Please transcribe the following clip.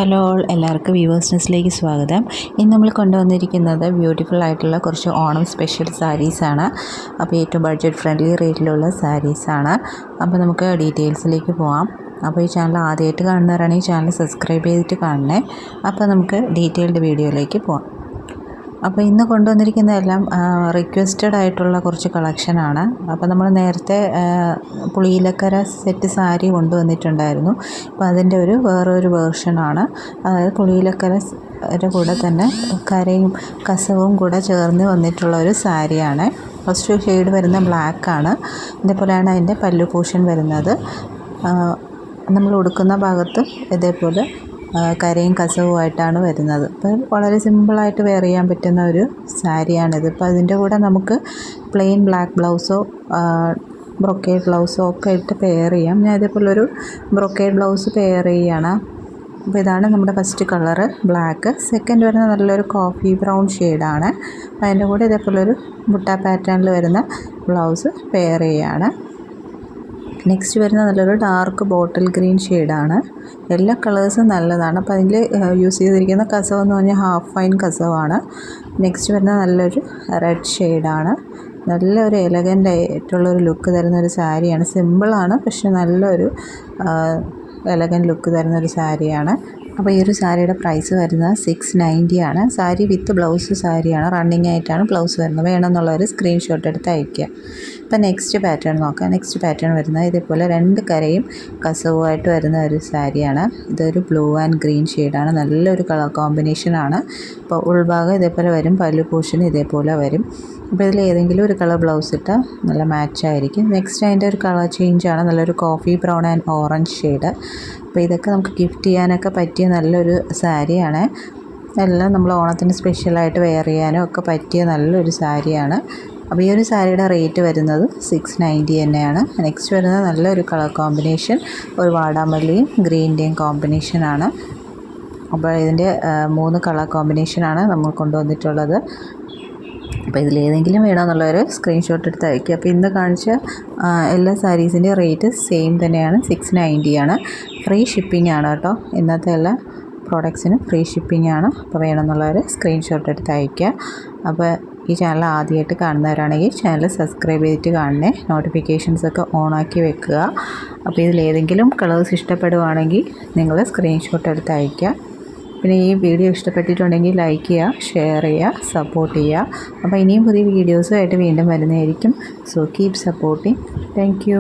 Hello all, എല്ലാവർക്കും viewers ന്യൂസിലേക്ക് സ്വാഗതം. ഇന്ന് നമ്മൾ കൊണ്ടുവന്നിരിക്കുന്നത് ബ്യൂട്ടിഫുൾ ആയിട്ടുള്ള കുറച്ച് ഓണം സ്പെഷ്യൽ സാരീസാണ്. അപ്പോൾ ഏറ്റവും ബഡ്ജറ്റ് ഫ്രണ്ട്ലി റേറ്റിലുള്ള സാരീസാണ്. അപ്പോൾ നമുക്ക് ഡീറ്റെയിൽസിലേക്ക് പോകാം. അപ്പോൾ ഈ ചാനൽ ആദ്യമായിട്ട് കാണുന്നവരാണെങ്കിൽ ഈ ചാനൽ സബ്സ്ക്രൈബ് ചെയ്തിട്ട് കാണണേ. അപ്പോൾ നമുക്ക് ഡീറ്റെയിൽഡ് വീഡിയോയിലേക്ക് പോകാം. അപ്പോൾ ഇന്ന് കൊണ്ടുവന്നിരിക്കുന്നതെല്ലാം റിക്വസ്റ്റഡ് ആയിട്ടുള്ള കുറച്ച് കളക്ഷനാണ്. അപ്പോൾ നമ്മൾ നേരത്തെ പുളിയിലക്കര സെറ്റ് സാരി കൊണ്ടുവന്നിട്ടുണ്ടായിരുന്നു. അപ്പോൾ അതിൻ്റെ വേറൊരു വേർഷനാണ്. അതായത് പുളിയിലക്കര കൂടെ തന്നെ കരയും കസവും കൂടെ ചേർന്ന് വന്നിട്ടുള്ള ഒരു സാരിയാണ്. ഫസ്റ്റ് ഷെയ്ഡ് വരുന്ന ബ്ലാക്കാണ്. ഇതേപോലെയാണ് അതിൻ്റെ പല്ലു പോർഷൻ വരുന്നത്. നമ്മൾ ഉടുക്കുന്ന ഭാഗത്ത് ഇതേപോലെ കരയും കസവുമായിട്ടാണ് വരുന്നത്. അപ്പോൾ വളരെ സിമ്പിളായിട്ട് വെയർ ചെയ്യാൻ പറ്റുന്ന ഒരു സാരിയാണിത്. ഇപ്പോൾ അതിൻ്റെ കൂടെ നമുക്ക് പ്ലെയിൻ ബ്ലാക്ക് ബ്ലൗസോ ബ്രൊക്കേഡ് ബ്ലൗസോ ഒക്കെ ഇട്ട് പെയർ ചെയ്യാം. ഞാൻ ഇതേപോലൊരു ബ്രൊക്കേഡ് ബ്ലൗസ് പെയർ ചെയ്യുകയാണ്. അപ്പോൾ ഇതാണ് നമ്മുടെ ഫസ്റ്റ് കളറ് ബ്ലാക്ക്. സെക്കൻഡ് വരുന്ന നല്ലൊരു കോഫി ബ്രൗൺ ഷെയ്ഡാണ്. അതിൻ്റെ കൂടെ ഇതേപോലൊരു ബുട്ട പാറ്റേണിൽ വരുന്ന ബ്ലൗസ് പെയർ ചെയ്യുകയാണ്. നെക്സ്റ്റ് വരുന്ന നല്ലൊരു ഡാർക്ക് ബോട്ടിൽ ഗ്രീൻ ഷെയ്ഡാണ്. എല്ലാ കളേഴ്സും നല്ലതാണ്. അപ്പോൾ അതിൽ യൂസ് ചെയ്തിരിക്കുന്ന കസവ് എന്ന് പറഞ്ഞാൽ ഹാഫ് ഫൈൻ കസവാണ്. നെക്സ്റ്റ് വരുന്ന നല്ലൊരു റെഡ് ഷെയ്ഡാണ്. നല്ലൊരു എലഗൻ്റ് ആയിട്ടുള്ളൊരു ലുക്ക് തരുന്നൊരു സാരിയാണ്. സിമ്പിളാണ്, പക്ഷെ നല്ലൊരു എലഗൻ്റ് ലുക്ക് തരുന്നൊരു സാരിയാണ്. അപ്പോൾ ഈ ഒരു സാരിയുടെ പ്രൈസ് വരുന്നത് 690 ആണ്. സാരി വിത്ത് ബ്ലൗസ് സാരിയാണ്. റണ്ണിങ് ആയിട്ടാണ് ബ്ലൗസ് വരുന്നത്. വേണമെന്നുള്ളൊരു സ്ക്രീൻഷോട്ട് എടുത്ത് അയയ്ക്കുക. ഇപ്പോൾ നെക്സ്റ്റ് പാറ്റേൺ നോക്കാം. നെക്സ്റ്റ് പാറ്റേൺ വരുന്നത് ഇതേപോലെ 2 കരയും കസവുമായിട്ട് വരുന്ന ഒരു സാരിയാണ്. ഇതൊരു ബ്ലൂ ആൻഡ് ഗ്രീൻ ഷെയ്ഡാണ്. നല്ലൊരു കളർ കോമ്പിനേഷനാണ്. അപ്പോൾ ഉൾഭാഗം ഇതേപോലെ വരും, പല്ലു പോർഷൻ ഇതേപോലെ വരും. അപ്പോൾ ഇതിൽ ഏതെങ്കിലും ഒരു കളർ ബ്ലൗസ് ഇട്ടാൽ നല്ല മാച്ചായിരിക്കും. നെക്സ്റ്റ് അതിൻ്റെ ഒരു കളർ ചേഞ്ചാണ്. നല്ലൊരു coffee brown and orange shade. അപ്പോൾ ഇതൊക്കെ നമുക്ക് ഗിഫ്റ്റ് ചെയ്യാനൊക്കെ പറ്റിയ നല്ലൊരു സാരിയാണ്. എല്ലാം നമ്മൾ ഓണത്തിന് സ്പെഷ്യലായിട്ട് വെയർ ചെയ്യാനും ഒക്കെ പറ്റിയ നല്ലൊരു സാരിയാണ്. അപ്പോൾ ഈ ഒരു സാരിയുടെ റേറ്റ് വരുന്നത് 690 തന്നെയാണ്. നെക്സ്റ്റ് വരുന്നത് നല്ലൊരു കളർ കോമ്പിനേഷൻ, ഒരു വാടാമല്ലിയും ഗ്രീൻ്റെയും കോമ്പിനേഷനാണ്. അപ്പോൾ ഇതിൻ്റെ 3 കളർ കോമ്പിനേഷനാണ് നമ്മൾ കൊണ്ടുവന്നിട്ടുള്ളത്. അപ്പോൾ ഇതിലേതെങ്കിലും വേണമെന്നുള്ളൊരു സ്ക്രീൻഷോട്ട് എടുത്ത് അയയ്ക്കുക. അപ്പോൾ ഇന്ന് കാണിച്ച എല്ലാ സാരീസിൻ്റെ റേറ്റ് സെയിം തന്നെയാണ്, 690 ആണ്. ഫ്രീ ഷിപ്പിംഗ് ആണ് കേട്ടോ. ഇന്നത്തെ എല്ലാ പ്രോഡക്ട്സിനും ഫ്രീ ഷിപ്പിംഗ് ആണ്. അപ്പോൾ വേണമെന്നുള്ളൊരു സ്ക്രീൻഷോട്ട് എടുത്ത് അയയ്ക്കുക. അപ്പോൾ ഈ ചാനൽ ആദ്യമായിട്ട് കാണുന്നവരാണെങ്കിൽ ചാനൽ സബ്സ്ക്രൈബ് ചെയ്തിട്ട് കാണണേ. നോട്ടിഫിക്കേഷൻസൊക്കെ ഓണാക്കി വെക്കുക. അപ്പോൾ ഇതിലേതെങ്കിലും കളേഴ്സ് ഇഷ്ടപ്പെടുവാണെങ്കിൽ നിങ്ങൾ സ്ക്രീൻഷോട്ട് എടുത്ത് അയയ്ക്കുക. പിന്നെ ഈ വീഡിയോ ഇഷ്ടപ്പെട്ടിട്ടുണ്ടെങ്കിൽ ലൈക്ക് ചെയ്യുക, ഷെയർ ചെയ്യുക, സപ്പോർട്ട് ചെയ്യുക. അപ്പോൾ ഇനിയും പുതിയ വീഡിയോസുമായിട്ട് വീണ്ടും വരുന്നതായിരിക്കും. So keep supporting. Thank you.